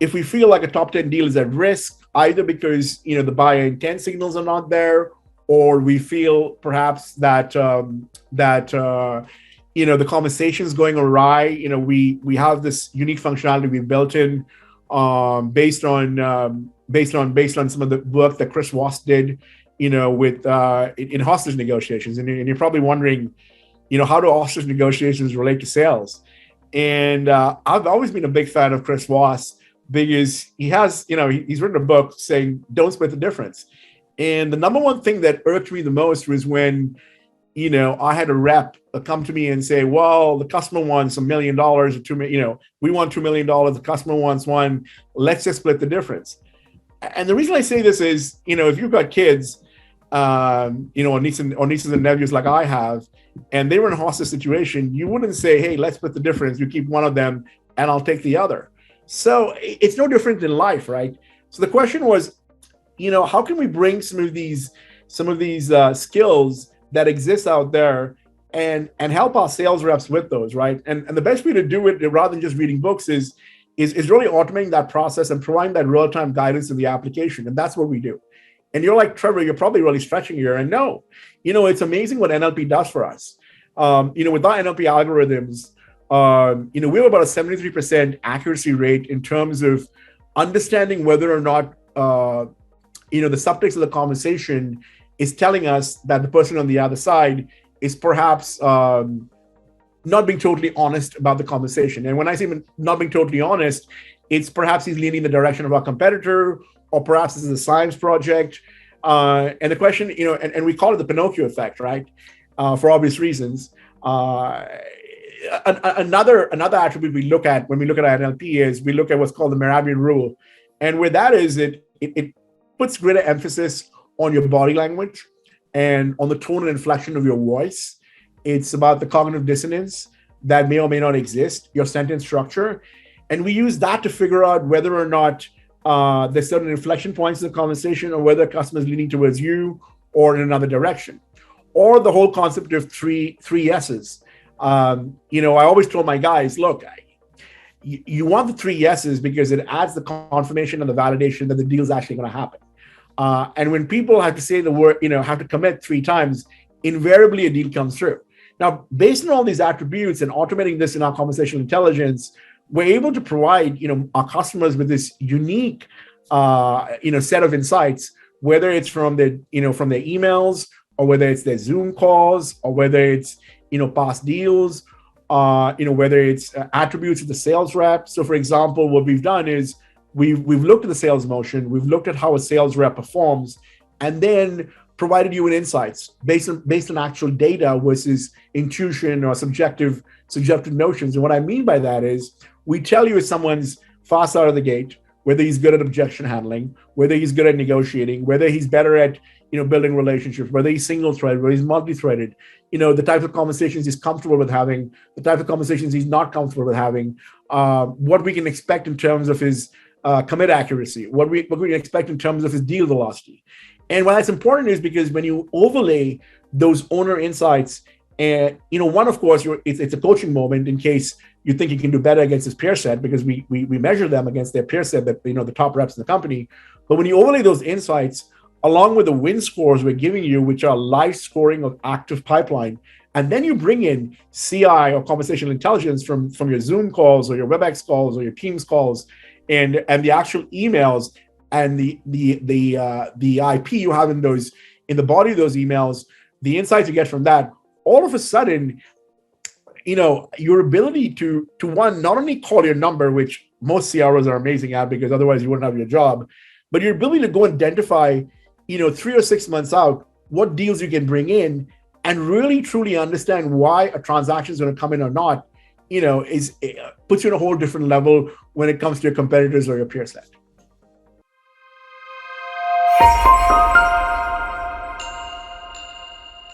if we feel like a top 10 deal is at risk, either because the buyer intent signals are not there, or we feel perhaps that the conversation is going awry. We have this unique functionality we built in based on some of the work that Chris Voss did, with in hostage negotiations. And you're probably wondering, how do hostage negotiations relate to sales? And I've always been a big fan of Chris Voss because he's written a book saying, don't split the difference. And the number one thing that irked me the most was when, I had a rep come to me and say, well, the customer wants $1 million or $2 million, we want $2 million, the customer wants $1 million, let's just split the difference. And the reason I say this is, if you've got kids, or nieces and nephews like I have, and they were in a hostage situation, you wouldn't say, hey, let's split the difference. You keep one of them and I'll take the other. So it's no different in life, right? So the question was, how can we bring some of these skills that exist out there and help our sales reps with those, right? And the best way to do it, rather than just reading books, is really automating that process and providing that real-time guidance to the application. And that's what we do. And you're like, Trevor, you're probably really stretching here. And no, it's amazing what NLP does for us. With our NLP algorithms, we have about a 73% accuracy rate in terms of understanding whether or not, the subtext of the conversation is telling us that the person on the other side is perhaps not being totally honest about the conversation. And when I say not being totally honest, it's perhaps he's leaning in the direction of our competitor, or perhaps this is a science project. And the question, and we call it the Pinocchio effect, right? For obvious reasons. Another attribute we look at when we look at NLP is we look at what's called the Mehrabian rule. And where that is, it puts greater emphasis on your body language and on the tone and inflection of your voice. It's about the cognitive dissonance that may or may not exist, your sentence structure. And we use that to figure out whether or not there's certain inflection points in the conversation, or whether a customer is leaning towards you or in another direction. Or the whole concept of three yeses. I always told my guys, look, you want the 3 yeses because it adds the confirmation and the validation that the deal is actually going to happen. And when people have to say the word, have to commit 3 times, invariably a deal comes through. Now, based on all these attributes and automating this in our conversational intelligence, we're able to provide, our customers with this unique, set of insights, whether it's from their emails, or whether it's their Zoom calls, or whether it's, past deals, whether it's attributes of the sales rep. So, for example, what we've done is we've looked at the sales motion, we've looked at how a sales rep performs, and then provided you with insights based on actual data versus intuition or subjective notions. And what I mean by that is we tell you if someone's fast out of the gate, whether he's good at objection handling, whether he's good at negotiating, whether he's better at building relationships, whether he's single-threaded, whether he's multi-threaded, the type of conversations he's comfortable with having, the type of conversations he's not comfortable with having, what we can expect in terms of his commit accuracy, what we can expect in terms of his deal velocity. And why that's important is because when you overlay those owner insights, and one, of course, it's a coaching moment in case you think you can do better against his peer set, because we measure them against their peer set, that the top reps in the company. But when you overlay those insights along with the win scores we're giving you, which are live scoring of active pipeline, and then you bring in CI or conversational intelligence from your Zoom calls or your WebEx calls or your Teams calls, and the actual emails and the IP you have in the body of those emails, the insights you get from that, all of a sudden, your ability to one, not only call your number, which most CROs are amazing at because otherwise you wouldn't have your job, but your ability to go and identify, 3 or 6 months out, what deals you can bring in and really truly understand why a transaction is going to come in or not, puts you on a whole different level when it comes to your competitors or your peer set.